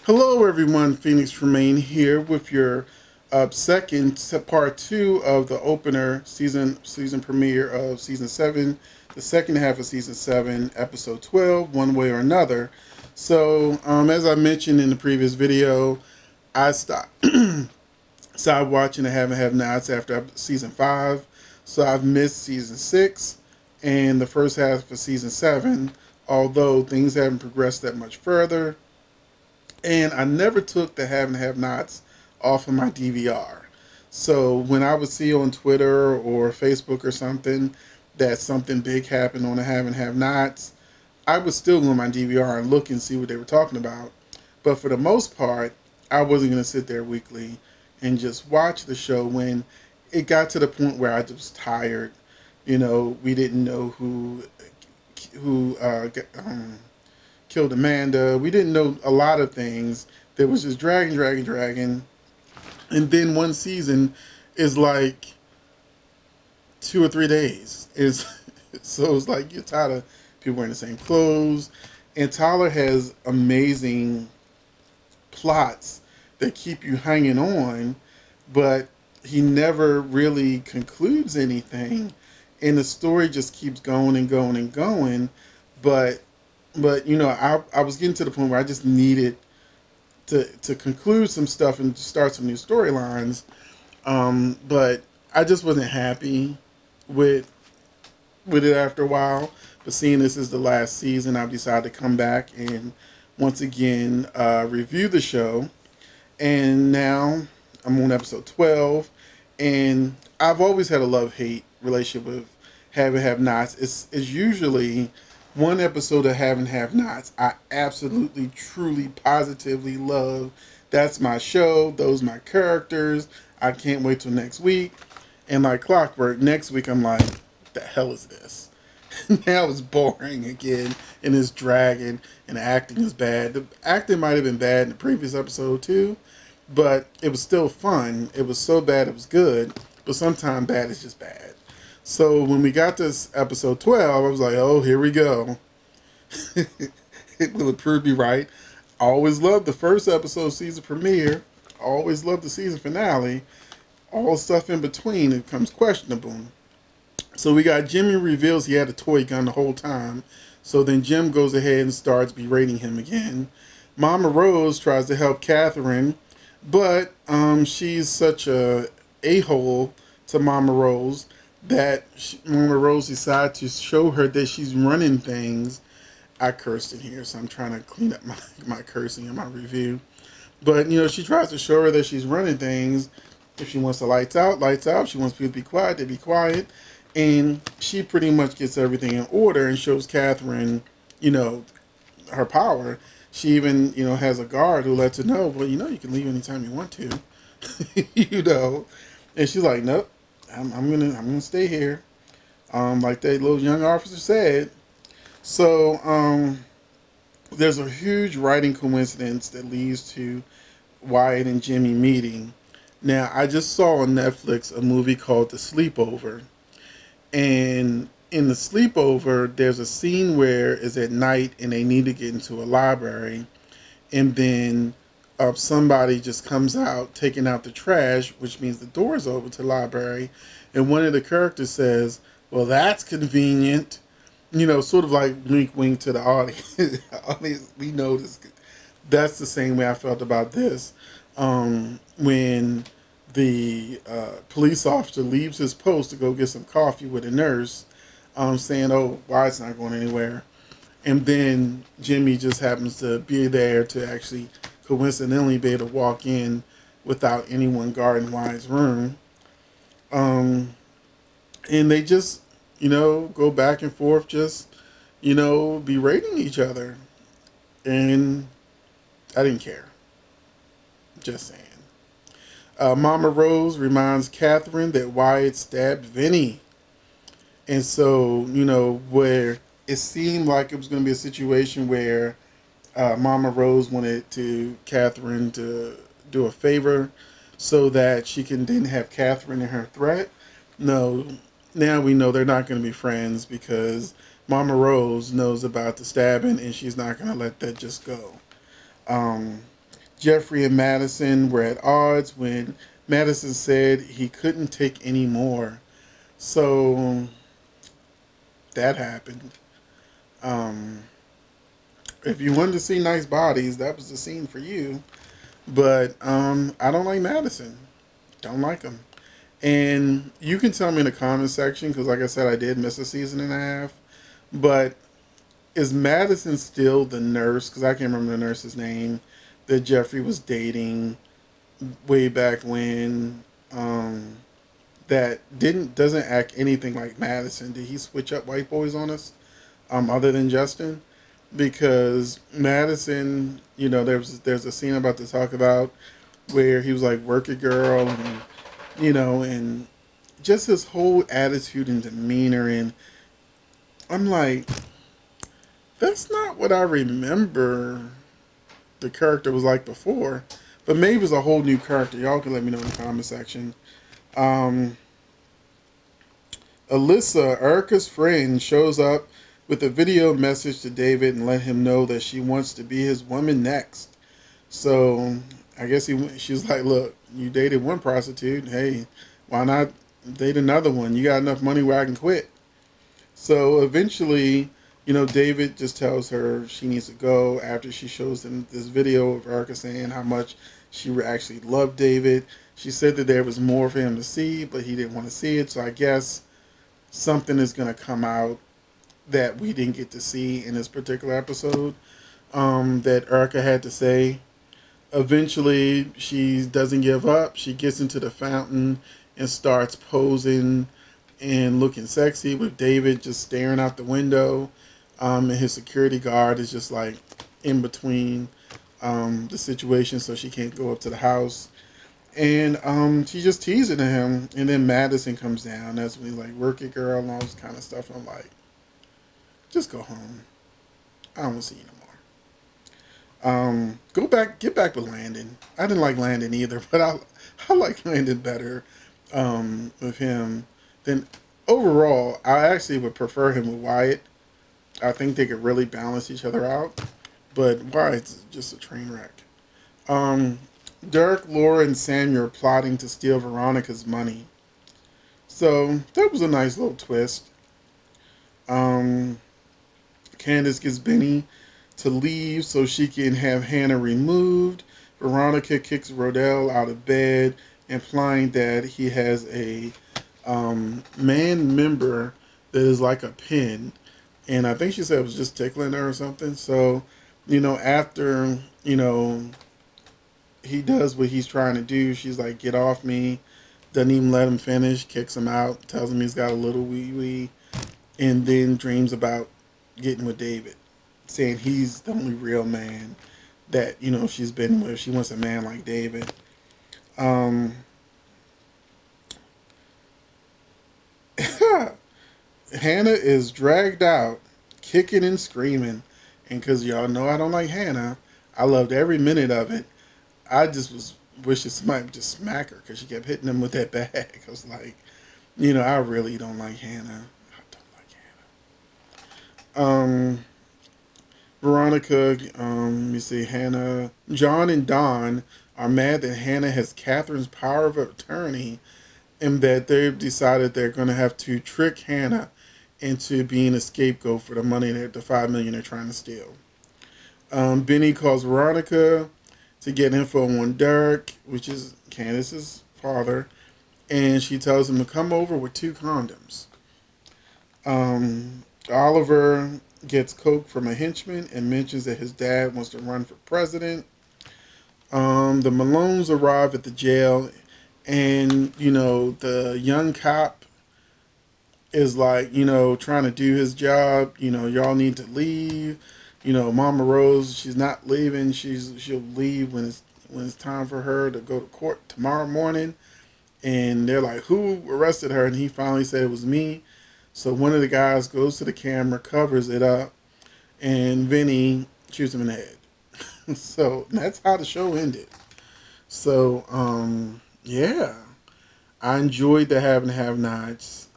Hello, everyone. Phoenixtremayne here with your second part two of the opener season premiere of season 7, the second half of season 7, episode 12, One Way or Another. So, as I mentioned in the previous video, I stopped watching the Haven't Have Nots after season 5, so I've missed season 6 and the first half of season 7. Although things haven't progressed that much further, and I never took the have and have nots off of my DVR. So when I would see on Twitter or Facebook or something that something big happened on the have and have nots, I would still go on my DVR and look and see what they were talking about. But for the most part, I wasn't going to sit there weekly and just watch the show when it got to the point where I just was tired. You know, we didn't know who killed Amanda. We didn't know a lot of things. There was just dragging. And then one season is like 2 or 3 days. Is so it's like you're tired of people wearing the same clothes. And Tyler has amazing plots that keep you hanging on, but he never really concludes anything. And the story just keeps going and going and going. But I was getting to the point where I just needed to conclude some stuff and start some new storylines. But I just wasn't happy with it after a while. But seeing this is the last season, I've decided to come back and once again review the show. And now I'm on episode 12, and I've always had a love-hate relationship with Have and Have Nots. It's usually one episode of Have and Have Nots I absolutely, truly, positively love. That's my show. Those are my characters. I can't wait till next week. And like clockwork, next week I'm like, what the hell is this? Now it's boring again, and it's dragging, and the acting is bad. The acting might have been bad in the previous episode too, but it was still fun. It was so bad it was good, but sometimes bad is just bad. So when we got this episode 12, I was like, oh, here we go. It will prove me right. I always loved the first episode season premiere. I always loved the season finale. All stuff in between, it becomes questionable. So we got Jimmy reveals he had a toy gun the whole time. So then Jim goes ahead and starts berating him again. Mama Rose tries to help Catherine, but she's such a hole to Mama Rose that Mama Rose decided to show her that she's running things. I cursed in here, so I'm trying to clean up my cursing in my review. But, she tries to show her that she's running things. If she wants the lights out, lights out. If she wants people to be quiet, they be quiet. And she pretty much gets everything in order and shows Catherine, her power. She even, has a guard who lets her know, well, you can leave anytime you want to. And she's like, nope, I'm gonna stay here. Like that little young officer said. So there's a huge writing coincidence that leads to Wyatt and Jimmy meeting. Now, I just saw on Netflix a movie called The Sleepover. And in The Sleepover, there's a scene where it's at night and they need to get into a library. And then somebody just comes out taking out the trash, which means the door's open to the library. And one of the characters says, well, that's convenient. Sort of like wink, wink to the audience. Audience, we know this. That's the same way I felt about this. When the police officer leaves his post to go get some coffee with a nurse, saying, oh, why it's not going anywhere. And then Jimmy just happens to be there to actually coincidentally be able to walk in without anyone guarding Wyatt's room. And they just, go back and forth, just, berating each other. And I didn't care. Just saying. Mama Rose reminds Catherine that Wyatt stabbed Vinny. And so, where it seemed like it was going to be a situation where Mama Rose wanted Catherine to do a favor so that she can then have Catherine in her threat. No, now we know they're not going to be friends because Mama Rose knows about the stabbing and she's not going to let that just go. Jeffrey and Madison were at odds when Madison said he couldn't take any more. So that happened. Um, if you wanted to see nice bodies, that was the scene for you. But I don't like Madison. Don't like him. And you can tell me in the comment section because, like I said, I did miss a season and a half. But is Madison still the nurse? Because I can't remember the nurse's name that Jeffrey was dating way back when. That doesn't act anything like Madison. Did he switch up white boys on us? Other than Justin, because Madison, there's a scene I'm about to talk about where he was like work it girl, and and just his whole attitude and demeanor, and I'm like, that's not what I remember the character was like before. But maybe it's a whole new character. Y'all can let me know in the comment section. Um, Alyssa, Erica's friend, shows up with a video message to David and let him know that she wants to be his woman next. So I guess she was like, look, you dated one prostitute. Hey, why not date another one? You got enough money where I can quit. So eventually, David just tells her she needs to go after she shows him this video of Erica saying how much she actually loved David. She said that there was more for him to see, but he didn't want to see it. So I guess something is going to come out that we didn't get to see in this particular episode, that Erica had to say. Eventually, she doesn't give up. She gets into the fountain and starts posing and looking sexy with David just staring out the window. And his security guard is just like in between the situation, so she can't go up to the house. And she's just teasing him. And then Madison comes down. That's when he's like, work it, girl, and all this kind of stuff. And I'm like, just go home. I don't want to see you no more. Get back with Landon. I didn't like Landon either, but I like Landon better with him. Then overall, I actually would prefer him with Wyatt. I think they could really balance each other out. But Wyatt's just a train wreck. Dirk, Laura, and Samuel are plotting to steal Veronica's money. So that was a nice little twist. Candace gets Benny to leave so she can have Hannah removed. Veronica kicks Rodell out of bed, implying that he has a man member that is like a pin. And I think she said it was just tickling her or something. So, after, he does what he's trying to do, she's like, get off me. Doesn't even let him finish, kicks him out, tells him he's got a little wee-wee, and then dreams about getting with David, saying he's the only real man that, she's been with. She wants a man like David. Hannah is dragged out, kicking and screaming. And because y'all know I don't like Hannah, I loved every minute of it. I just was wishing somebody would just smack her because she kept hitting him with that bag. I was like, I really don't like Hannah. I don't like Hannah. Veronica, let me see, Hannah, John and Don are mad that Hannah has Catherine's power of attorney and that they've decided they're going to have to trick Hannah into being a scapegoat for the money, the $5 million they're trying to steal. Benny calls Veronica to get info on Dirk, which is Candace's father, and she tells him to come over with 2 condoms. Oliver gets coke from a henchman and mentions that his dad wants to run for president. The Malones arrive at the jail, and the young cop is like, trying to do his job. Y'all need to leave. Mama Rose, she's not leaving. She'll leave when it's time for her to go to court tomorrow morning. And they're like, who arrested her? And he finally said it was me. So one of the guys goes to the camera, covers it up, and Vinny shoots him in the head. So that's how the show ended. So, yeah. I enjoyed the have and have-nots.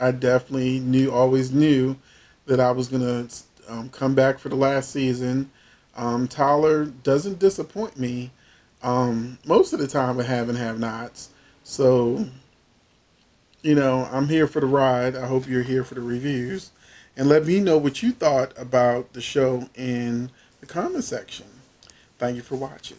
I definitely always knew that I was going to come back for the last season. Tyler doesn't disappoint me most of the time with have and have nots. So, I'm here for the ride. I hope you're here for the reviews. And let me know what you thought about the show in the comment section. Thank you for watching.